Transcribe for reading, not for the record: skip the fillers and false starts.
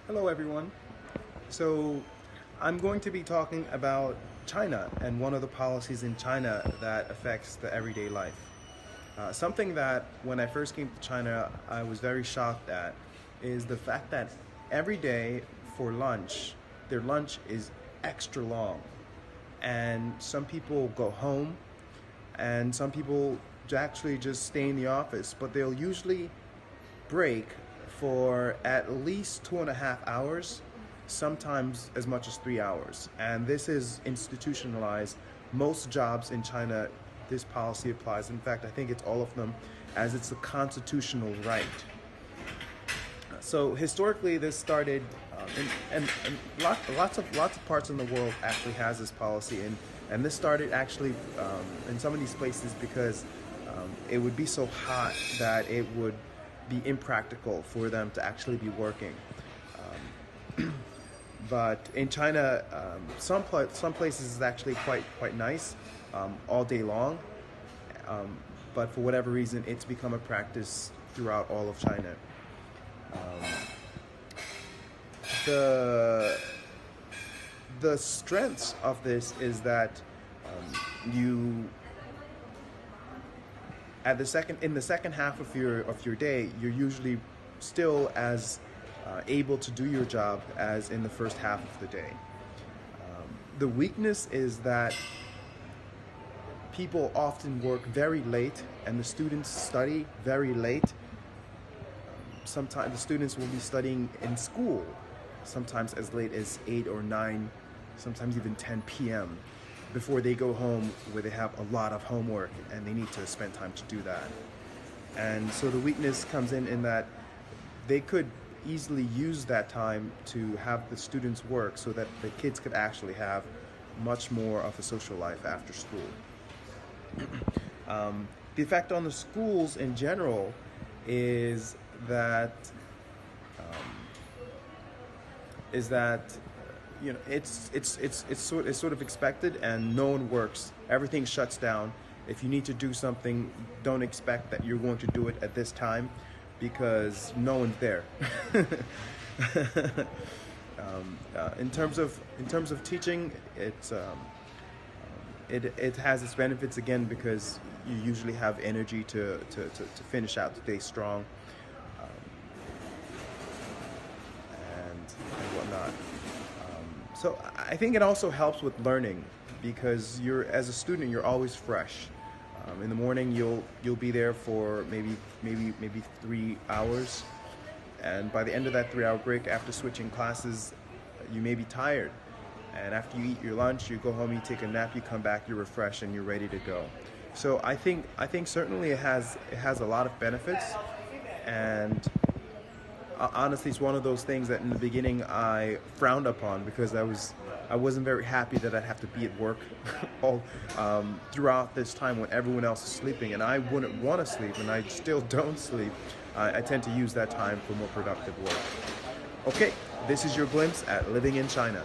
Hello everyone. So I'm going to be talking about China and one of the policies in China that affects the everyday life. Something that when I first came to China I was very shocked at is the fact that every day for lunch, their lunch is extra long. And some people go home and some people actually just stay in the office, but they'll usually break for at least 2.5 hours, sometimes as much as 3 hours. And this is institutionalized. Most jobs in China, this policy applies. In fact, I think it's all of them, as it's a constitutional right. So historically, this started, lots of parts in the world actually has this policy, and this started actually in some of these places because it would be so hot that it would be impractical for them to actually be working. But in China, some places is actually quite nice all day long. But for whatever reason, it's become a practice throughout all of China. The strengths of this is that you in the second half of your day, you're usually still as able to do your job as in the first half of the day. The weakness is that people often work very late and the students study very late. Sometimes the students will be studying in school, sometimes as late as 8 or 9, sometimes even 10 p.m. before they go home, where they have a lot of homework and they need to spend time to do that. And so the weakness comes in that they could easily use that time to have the students work so that the kids could actually have much more of a social life after school. The effect on the schools in general is that it's sort of expected, and no one works. Everything shuts down. If you need to do something, don't expect that you're going to do it at this time because no one's there. In terms of teaching, it has its benefits again because you usually have energy to finish out the day strong, and whatnot. So I think it also helps with learning because as a student, you're always fresh. In the morning, you'll be there for maybe 3 hours, and by the end of that 3-hour break, after switching classes, you may be tired. And after you eat your lunch, you go home, you take a nap, you come back, you're refreshed, and you're ready to go. So I think certainly it has a lot of benefits, and honestly, it's one of those things that in the beginning I frowned upon because I wasn't very happy that I'd have to be at work all throughout this time when everyone else is sleeping, and I wouldn't want to sleep, and I still don't sleep. I tend to use that time for more productive work. Okay, this is your glimpse at living in China.